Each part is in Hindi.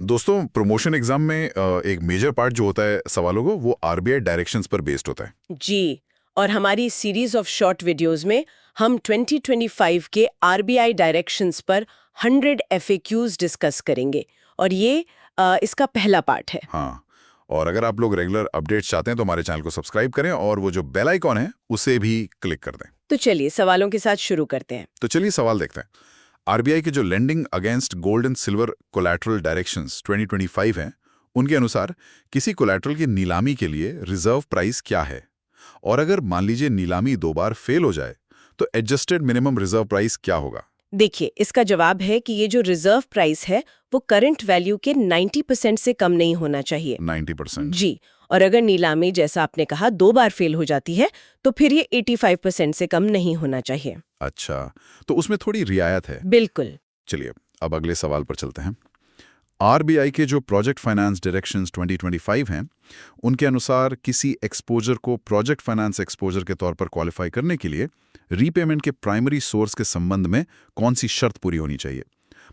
दोस्तों, प्रमोशन एग्जाम में एक मेजर पार्ट जो होता है सवालों को, वो आरबीआई डायरेक्शंस पर बेस्ड होता है। जी। और हमारी सीरीज ऑफ शॉर्ट वीडियोस में हम 2025 के आरबीआई डायरेक्शंस पर 100 एफएक्यूज डिस्कस करेंगे और ये इसका पहला पार्ट है। हाँ, और अगर आप लोग रेगुलर अपडेट्स चाहते हैं तो हमारे चैनल को सब्सक्राइब करें और वो जो बेल आइकॉन है उसे भी क्लिक कर दें। तो चलिए सवालों के साथ शुरू करते हैं। तो चलिए सवाल देखते हैं। आरबीआई के जो lending against gold and silver collateral directions 2025 हैं, उनके अनुसार किसी कोलैटरल की नीलामी के लिए रिजर्व प्राइस क्या है, और अगर मान लीजिए नीलामी 2 बार फेल हो जाए तो एडजस्टेड मिनिमम रिजर्व प्राइस क्या होगा। देखिए, इसका जवाब है कि ये जो रिजर्व प्राइस है वो करंट वैल्यू के 90% से कम नहीं होना चाहिए। 90%। जी। और अगर नीलामी, जैसा आपने कहा, 2 बार फेल हो जाती है तो फिर ये 85% से कम नहीं होना चाहिए। अच्छा, तो उसमें थोड़ी रियायत है। बिल्कुल। चलिए अब अगले सवाल पर चलते हैं। आरबीआई के जो प्रोजेक्ट फाइनेंस डायरेक्शंस 2025 हैं, उनके अनुसार किसी एक्सपोजर को प्रोजेक्ट फाइनेंस एक्सपोजर के तौर पर क्वालिफाई करने के लिए रीपेमेंट के प्राइमरी सोर्स के संबंध में कौन सी शर्त पूरी होनी चाहिए,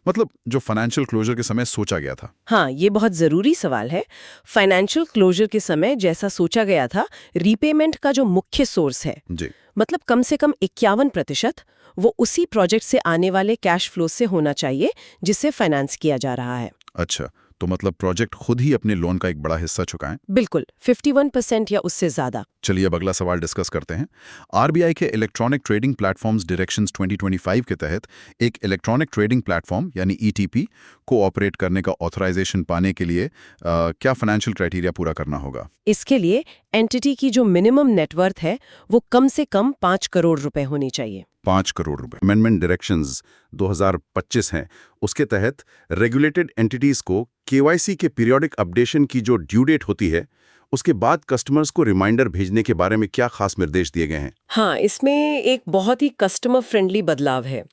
मतलब जो फाइनेंशियल क्लोजर के समय सोचा गया था। हाँ, ये बहुत जरूरी सवाल है। फाइनेंशियल क्लोजर के समय जैसा सोचा गया था, रीपेमेंट का जो मुख्य सोर्स है, जी। मतलब कम से कम 51%, वो उसी प्रोजेक्ट से आने वाले कैश फ्लो से होना चाहिए जिसे फाइनेंस किया जा रहा है। अच्छा, तो मतलब प्रोजेक्ट खुद ही अपने लोन का एक बड़ा हिस्सा चुकाएं। बिल्कुल, 51% या उससे ज्यादा। चलिए अब अगला सवाल डिस्कस करते हैं। आरबीआई के इलेक्ट्रॉनिक ट्रेडिंग प्लेटफॉर्म्स डायरेक्शंस 2025 के तहत एक इलेक्ट्रॉनिक ट्रेडिंग प्लेटफॉर्म यानी ईटीपी को ऑपरेट करने का ऑथराइजेशन पाने के लिए क्या फाइनेंशियल क्राइटेरिया पूरा करना होगा। इसके लिए एंटिटी की जो मिनिमम नेटवर्थ है वो कम से कम 5 करोड़ रुपए होनी चाहिए। 5 करोड़ रुपए। अमेंडमेंट डायरेक्शंस 2025 हैं, उसके तहत रेगुलेटेड एंटिटीज को केवाईसी के पीरियोडिक अपडेशन की जो ड्यू डेट होती है, उसके बाद कस्टमर्स को रिमाइंडर भेजने के बारे में क्या खास निर्देश दिए गए हैं। हाँ, इसमें एक बहुत ही कस्टमर फ्रेंडली बदलाव है।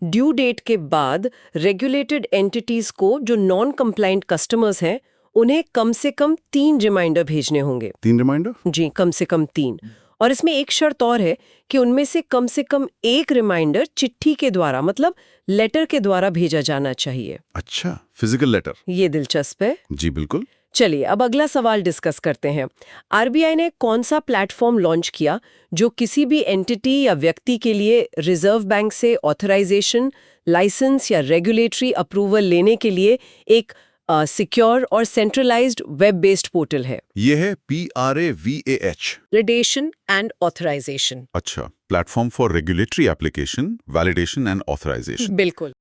ड्यू डेट के बाद रेगुलेटेड एंटिटीज को जो नॉन कंप्लाइंट कस्टमर्स हैं उन्हें कम से कम 3 रिमाइंडर भेजने होंगे। 3 रिमाइंडर? जी, कम से कम 3। और इसमें एक शर्त और है कि उनमें से कम एक रिमाइंडर चिट्ठी के द्वारा, मतलब लेटर के द्वारा भेजा जाना चाहिए। अच्छा, फिजिकल लेटर। ये दिलचस्प है। जी बिल्कुल। चलिए अब अगला सवाल डिस्कस करते हैं। आरबीआई ने कौन सा प्लेटफॉर्म लॉन्च किया जो किसी भी एंटिटी या व्यक्ति के लिए रिजर्व बैंक से ऑथराइजेशन, लाइसेंस या रेगुलेटरी अप्रूवल लेने के लिए एक सिक्योर और सेंट्रलाइज्ड वेब बेस्ड पोर्टल है। ये है PRAVAH। Validation and authorization. अच्छा, platform for regulatory application, validation and authorization. बिल्कुल।